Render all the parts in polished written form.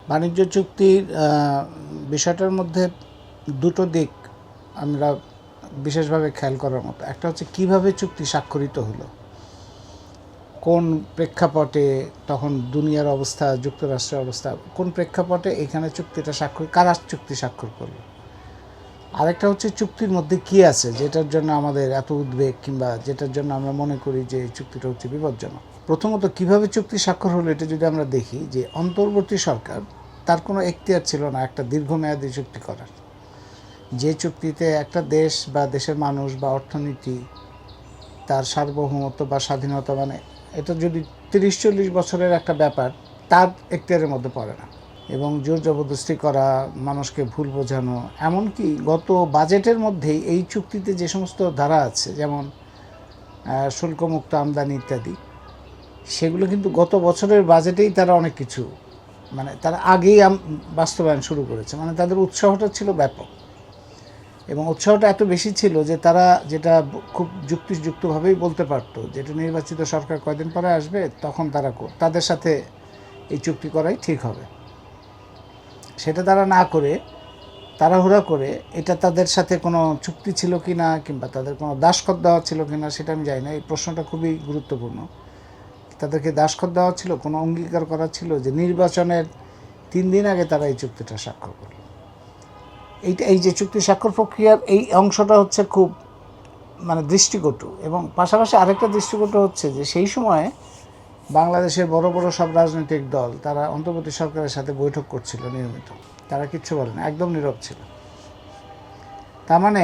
বাণিজ্য চুক্তির বিষয়টার মধ্যে দুটো দিক আমরা বিশেষভাবে খেয়াল করার মতো। একটা হচ্ছে কিভাবে চুক্তি স্বাক্ষরিত হলো, কোন প্রেক্ষাপটে, তখন দুনিয়ার অবস্থা, যুক্তরাষ্ট্রের অবস্থা, কোন প্রেক্ষাপটে এখানে চুক্তিটা কারা চুক্তি স্বাক্ষর করলো। আরেকটা হচ্ছে চুক্তির মধ্যে কি আছে যেটার জন্য আমাদের এত উদ্বেগ, কিংবা যেটার জন্য আমরা মনে করি যে এই চুক্তিটা হচ্ছে বিপজ্জনক। প্রথমত কিভাবে চুক্তি স্বাক্ষর হলো এটা যদি আমরা দেখি, যে অন্তর্বর্তী সরকার তার কোনো এখতিয়ার ছিল না একটা দীর্ঘমেয়াদী চুক্তি করার, যে চুক্তিতে একটা দেশ বা দেশের মানুষ বা অর্থনীতি, তার সার্বভৌমত্ব বা স্বাধীনতা, মানে এটা যদি 30-40 বছরের একটা ব্যাপার, তার এখতিয়ারের মধ্যে পড়ে না। এবং জোর জবরদস্তি করা, মানুষকে ভুল বোঝানো, এমনকি গত বাজেটের মধ্যেই এই চুক্তিতে যে সমস্ত ধারা আছে, যেমন শুল্কমুক্ত আমদানি ইত্যাদি, সেগুলো কিন্তু গত বছরের বাজেটেই তারা অনেক কিছু, মানে তারা আগেই বাস্তবায়ন শুরু করেছে। মানে তাদের উৎসাহটা ছিল ব্যাপক, এবং উৎসাহটা এত বেশি ছিল যে তারা যেটা খুব যুক্তিযুক্তভাবেই বলতে পারতো, যেটা নির্বাচিত সরকার কয়দিন পরে আসবে, তখন তাদের সাথে এই চুক্তি করাই ঠিক হবে। সেটা তারা না করে, তাড়াহুড়া করে, এটা তাদের সাথে কোনো চুক্তি ছিল কি না, কিংবা তাদের কোনো দাসখত দেওয়া ছিল কি না সেটা আমি জানি না। এই প্রশ্নটা খুবই গুরুত্বপূর্ণ। তাদেরকে দাসখত দেওয়া ছিল, কোনো অঙ্গীকার করা ছিল যে নির্বাচনের 3 দিন আগে তারা এই চুক্তিটা স্বাক্ষর করল। এই যে চুক্তি স্বাক্ষর প্রক্রিয়ার এই অংশটা হচ্ছে খুব মানে দৃষ্টিকটু। এবং পাশাপাশি আরেকটা দৃষ্টিকটু হচ্ছে যে সেই সময়ে বাংলাদেশের বড় বড় সব রাজনৈতিক দল তারা অন্তর্বর্তী সরকারের সাথে বৈঠক করছিল নিয়মিত, তারা কিচ্ছু বলে না, একদম নীরব ছিল। তার মানে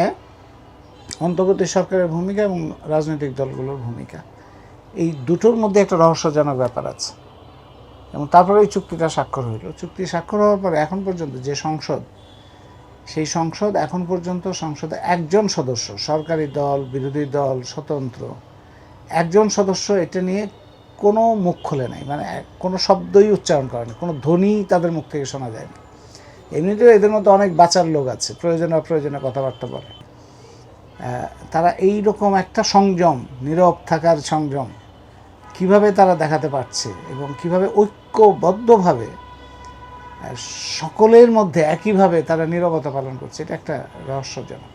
অন্তর্বর্তী সরকারের ভূমিকা এবং রাজনৈতিক দলগুলোর ভূমিকা, এই দুটোর মধ্যে একটা রহস্যজনক ব্যাপার আছে। এবং তারপরে এই চুক্তিটা স্বাক্ষর হইল। চুক্তি স্বাক্ষর হওয়ার পরে এখন পর্যন্ত যে সংসদ, সেই সংসদ এখন পর্যন্ত সংসদে একজন সদস্য, সরকারি দল, বিরোধী দল, স্বতন্ত্র, একজন সদস্য এটা নিয়ে কোনো মুখ খোলে নাই, মানে কোনো শব্দই উচ্চারণ করেনি, কোনো ধ্বনি তাদের মুখ থেকে শোনা যায়নি। এমনিতেও এদের মধ্যে অনেক বাচার লোক আছে, প্রয়োজনে অপ্রয়োজনে কথাবার্তা বলে। তারা এই রকম একটা সংযম, নীরব থাকার সংযম কিভাবে তারা দেখাতে পারছে, এবং কিভাবে ঐক্যবদ্ধভাবে সকলের মধ্যে একইভাবে তারা নীরবতা পালন করছে, এটা একটা রহস্যজনক।